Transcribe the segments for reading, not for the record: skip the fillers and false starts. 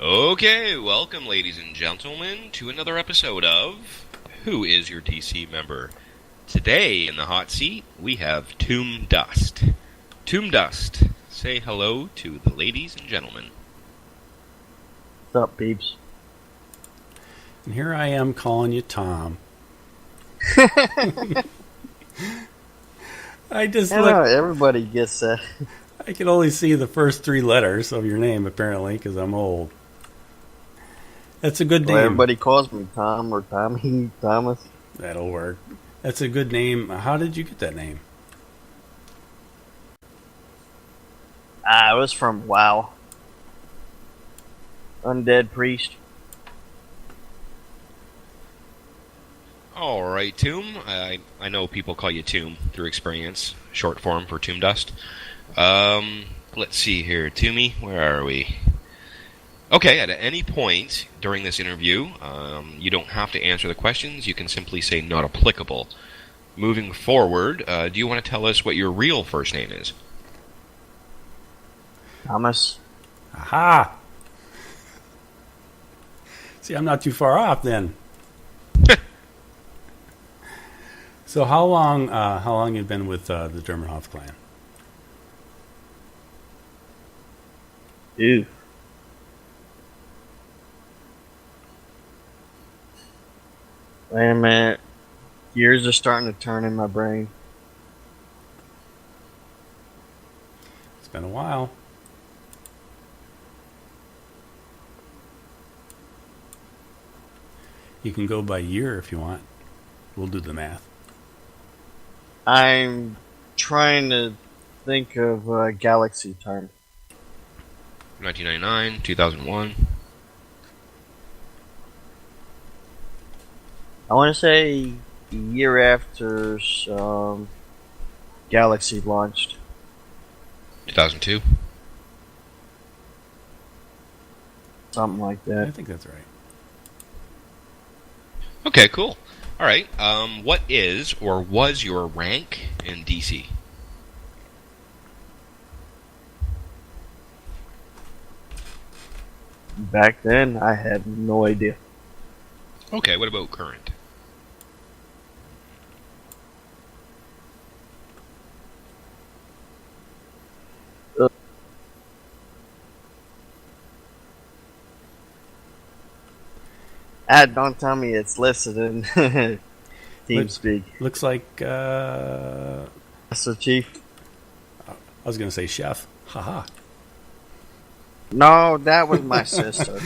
Okay, welcome, ladies and gentlemen, to another episode of Who is Your DC Member? Today, in the hot seat, we have Tombdust. Tombdust, say hello to the ladies and gentlemen. What's up, peeps? And here I am calling you Tom. I just I know, everybody gets that. I can only see the first three letters of your name, apparently, because I'm old. That's a good name. Well, everybody calls me Tom or Tommy, Thomas. That'll work. That's a good name. How did you get that name? It was from WoW. Undead Priest. Alright, Tomb. I know people call you Tomb through experience, short form for Tombdust. Let's see here. Toomey, where are we? Okay, at any point during this interview, you don't have to answer the questions. You can simply say not applicable. Moving forward, do you want to tell us what your real first name is? Thomas. Aha! See, I'm not too far off then. So how long you been with the Dermenhoff clan? Ew. Wait a minute. Years are starting to turn in my brain. It's been a while. You can go by year if you want. We'll do the math. I'm trying to think of a galaxy term. 1999, 2001. I want to say a year after Galaxy launched. 2002. Something like I that. think that's right. Okay, cool. Alright, what is or was your rank in DC? Back then, I had no idea. Okay, what about current? Don't tell me it's listed in TeamSpeak. Looks like So, Chief? I was going to say chef. Haha. No, that was my sister.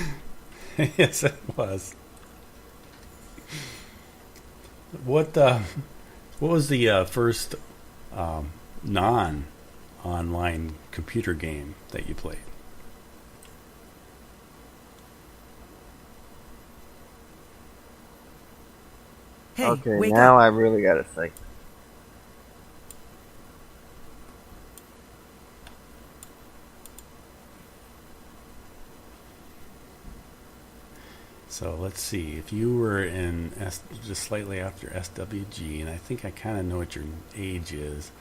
Yes, it was. What was the first non-online computer game that you played? Hey, Okay, wake now up. I really gotta think. So let's see. If you were in just slightly after SWG, and I think I kind of know what your age is.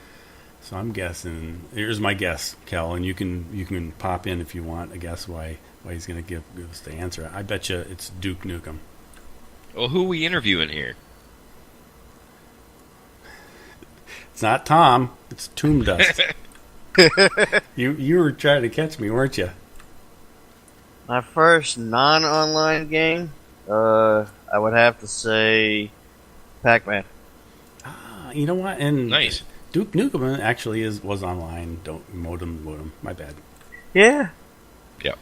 So I'm guessing. Here's my guess, Kel, and you can pop in if you want a guess why he's going to give us the answer. I bet you it's Duke Nukem. Well, who are we interviewing here? It's not Tom. It's Tombdust. You were trying to catch me, weren't you? My first non-online game, I would have to say Pac-Man. You know what? And Nice. Duke Nukem actually was online. Don't modem. My bad. Yeah. Yep.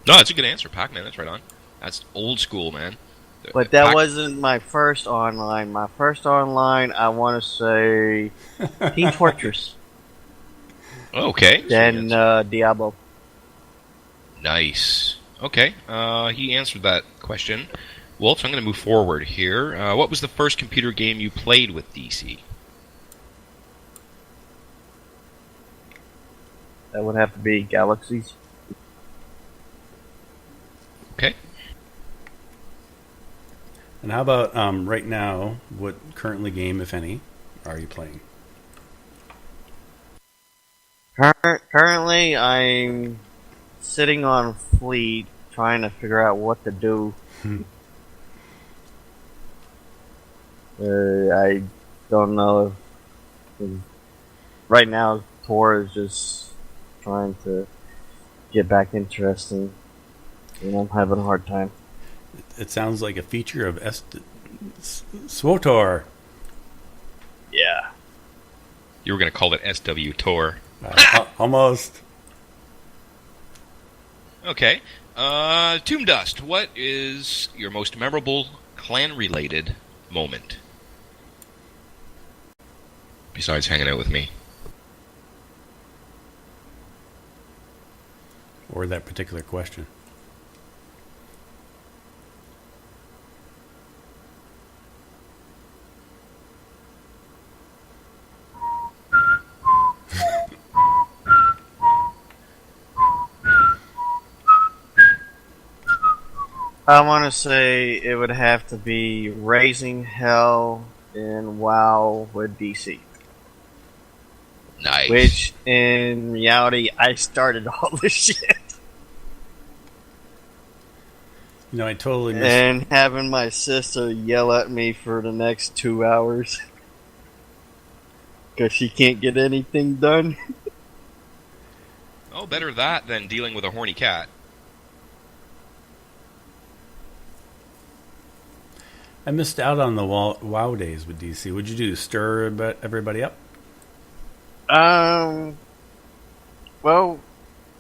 No, that's a good answer, Pac-Man. That's right on. That's old school, man. But that wasn't my first online. My first online, I want to say Team Fortress. Okay. Then Diablo. Nice. Okay. He answered that question. Wolf, I'm going to move forward here. What was the first computer game you played with DC? That would have to be Galaxies. Okay. And how about right now? What currently game, if any, are you playing? Currently, I'm sitting on Fleet trying to figure out what to do. I don't know if right now Tor is just trying to get back interesting, and I'm having a hard time. It sounds like a feature of SWTOR. Yeah. You were going to call it SW Tor. Almost. Okay. Tombdust, what is your most memorable clan-related moment? Besides hanging out with me. Or that particular question. I want to say it would have to be Raising Hell in WoW with DC. Nice. Which, in reality, I started all this shit. You know, I totally missed And having my sister yell at me for the next 2 hours. Because she can't get anything done. Oh, better that than dealing with a horny cat. I missed out on the WoW days with DC. What'd you do? Stir everybody up? Well,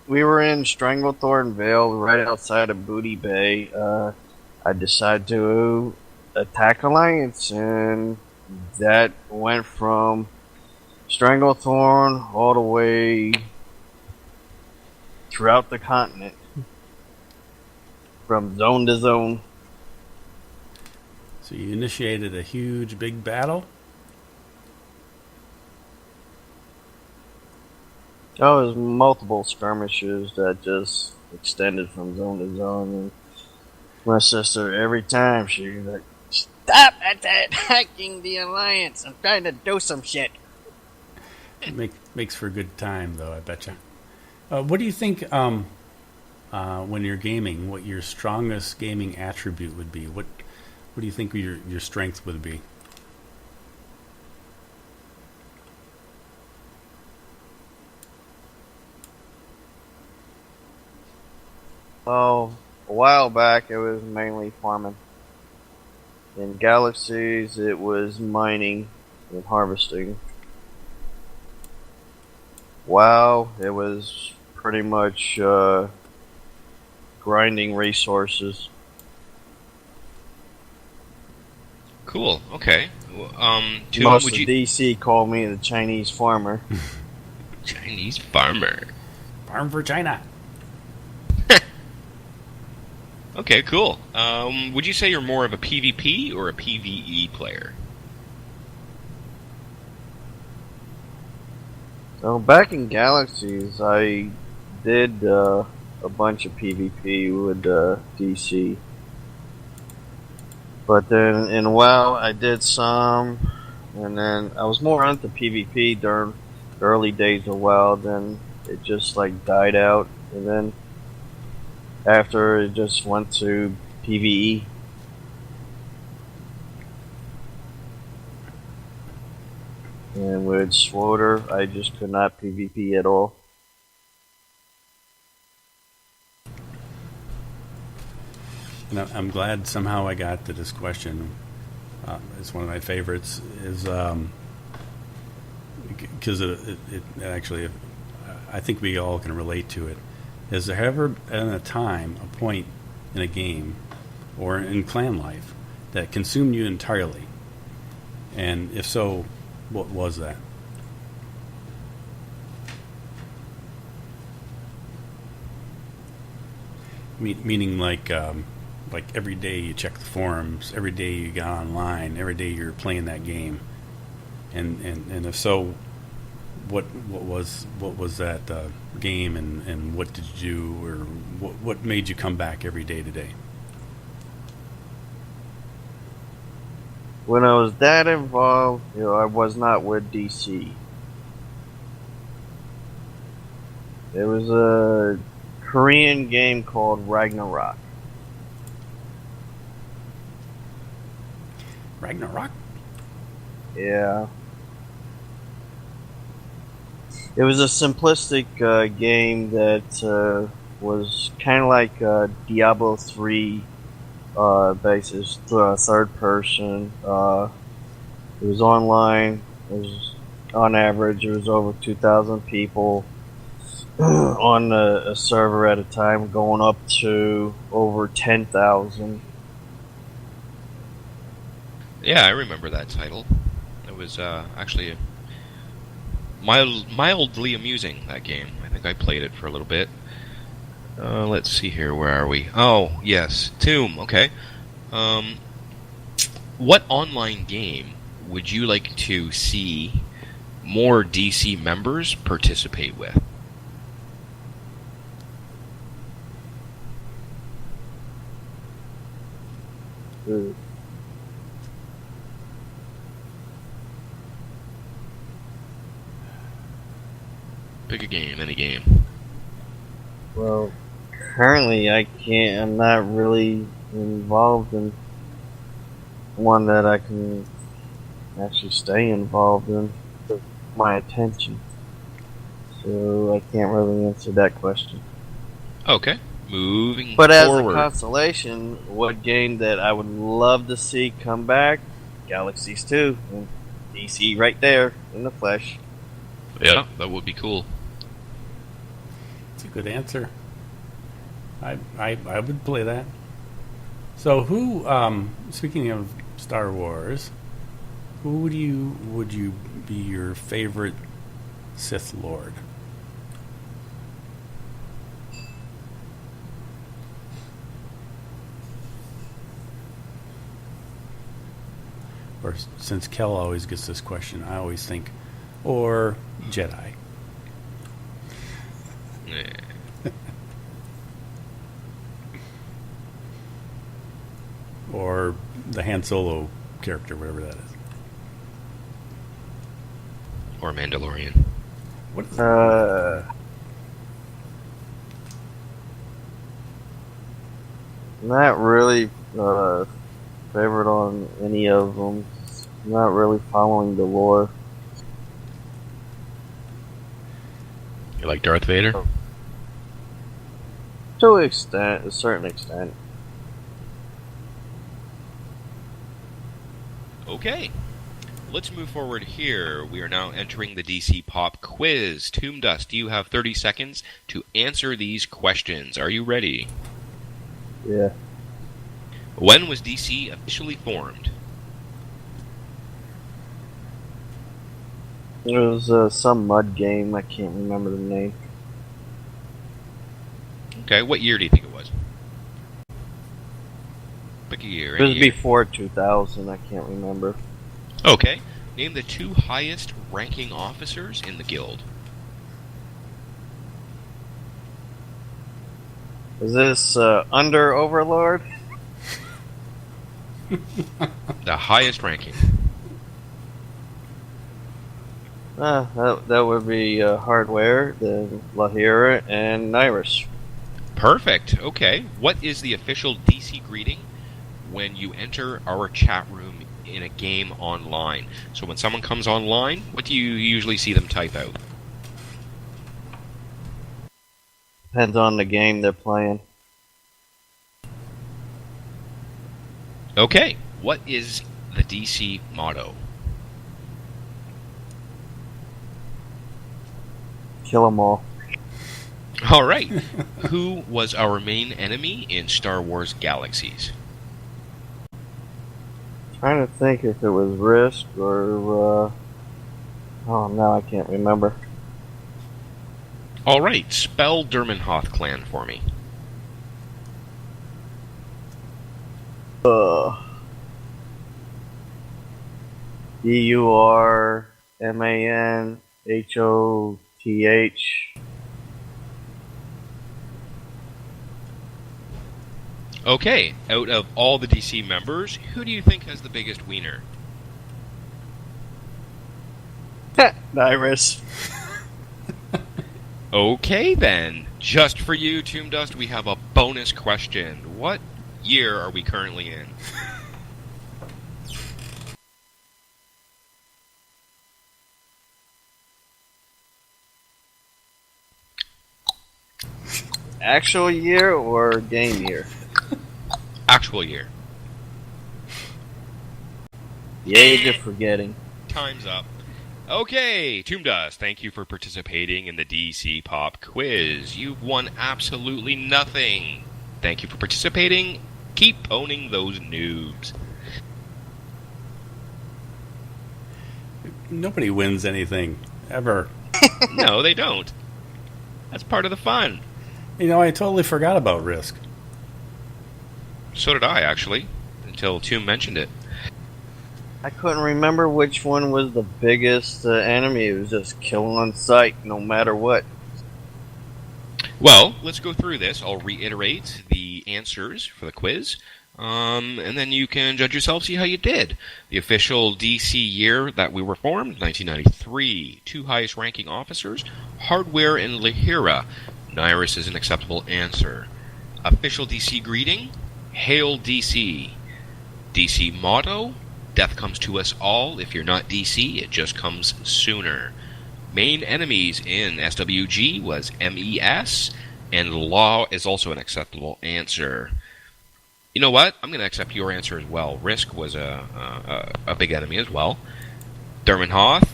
we were in Stranglethorn Vale, right outside of Booty Bay. I decided to attack Alliance, and that went from Stranglethorn all the way throughout the continent, from zone to zone. So you initiated a huge, big battle? Oh, it was multiple skirmishes that just extended from zone to zone. And my sister, every time, she was like, "Stop attacking the Alliance! I'm trying to do some shit." It makes for a good time, though, I betcha. What do you think, when you're gaming, what your strongest gaming attribute would be? What do you think your strength would be? Oh, a while back, it was mainly farming. In Galaxies, it was mining and harvesting. WoW, it was pretty much grinding resources. Cool. Okay. Toom, Most would of you... DC call me the Chinese farmer. Chinese farmer. Farm for China. Okay, cool. Would you say you're more of a PvP or a PvE player? So back in Galaxies, I did a bunch of PvP with DC. But then in WoW, I did some, and then I was more into PvP during the early days of WoW. Then it just like died out, and then after it just went to PvE. And with SWTOR, I just could not PvP at all. And I'm glad somehow I got to this question. It's one of my favorites. Is because it actually, I think we all can relate to it. Has there ever been a time, a point in a game, or in clan life, that consumed you entirely? And if so, what was that? Meaning like every day you check the forums, every day you got online, every day you're playing that game, and if so, what was that game, and what did you do, or what made you come back every day today? When I was that involved, I was not with DC. It was a Korean game called Ragnarok. Ragnarok? Yeah. It was a simplistic game that was kind of like Diablo 3 basis, third person. It was online. It was on average, it was over 2,000 people on a server at a time, going up to over 10,000. Yeah, I remember that title. It was actually mildly amusing, that game. I think I played it for a little bit. Let's see here. Where are we? Oh, yes. Tomb. Okay. What online game would you like to see more DC members participate with? Ooh. Pick a game, any game. Well, currently I'm not really involved in one that I can actually stay involved in with my attention. So I can't really answer that question. Okay. Moving But as a forward. consolation, what game that I would love to see come back? Galaxies 2. And DC right there in the flesh. Yeah, that would be cool. It's a good answer. I would play that. So who, speaking of Star Wars, who would you be your favorite Sith Lord? Or since Kel always gets this question, I always think, or Jedi. Yeah. Or the Han Solo character, whatever that is. Or Mandalorian. What is Not really favorite on any of them. Not really following the lore. You like Darth Vader? To a certain extent. Okay. Let's move forward here. We are now entering the DC Pop Quiz. Tombdust, you have 30 seconds to answer these questions. Are you ready? Yeah. When was DC officially formed? It was some mud game. I can't remember the name. Okay, what year do you think it was? Pick a year. It was any year. before 2000. I can't remember. Okay. Name the two highest ranking officers in the guild. Is this under Overlord? The highest ranking. That would be Hardware, then Lahira, and Nyrus. Perfect. Okay. What is the official DC greeting when you enter our chat room in a game online? So when someone comes online, what do you usually see them type out? Depends on the game they're playing. Okay. What is the DC motto? Kill 'em all. All right. Who was our main enemy in Star Wars Galaxies? Trying to think if it was Risk or oh no, I can't remember. All right. Spell Dermenhoth clan for me. DURMANHOTH. Okay. Out of all the DC members, who do you think has the biggest wiener? Nyrus. Okay, then. Just for you, Tombdust, we have a bonus question. What year are we currently in? Actual year or game year? Actual year. The age of forgetting. Time's up. Okay, Tombdust, thank you for participating in the DC Pop quiz. You've won absolutely nothing. Thank you for participating. Keep owning those noobs. Nobody wins anything, ever. No, they don't. That's part of the fun. You know, I totally forgot about Risk. So did I, actually, until Tomb mentioned it. I couldn't remember which one was the biggest enemy. It was just kill on sight, no matter what. Well, let's go through this. I'll reiterate the answers for the quiz, and then you can judge yourself, see how you did. The official DC year that we were formed, 1993. 2 highest ranking officers, Hardware and Lahira. Nyrus is an acceptable answer. Official DC greeting, Hail DC. DC motto, death comes to us all. If you're not DC, it just comes sooner. Main enemies in SWG was MES, and Law is also an acceptable answer. You know what? I'm going to accept your answer as well. Risk was a big enemy as well. Derman Hoth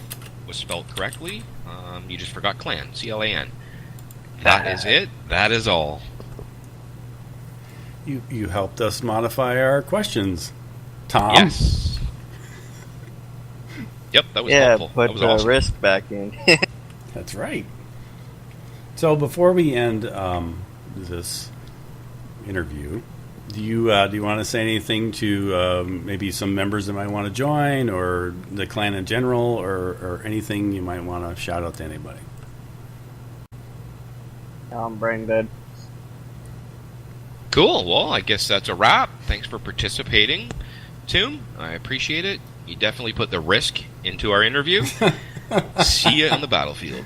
was spelled correctly. You just forgot Clan, CLAN. That is it. That is all. You helped us modify our questions, Tom. Yes. Yep, that was helpful. Put That was awesome. Risk back in. That's right. So before we end this interview, do you want to say anything to maybe some members that might want to join, or the clan in general, or anything you might want to shout out to anybody? I'm brain dead. Cool. Well, I guess that's a wrap. Thanks for participating, Tomb. I appreciate it. You definitely put the risk into our interview. See you on the battlefield.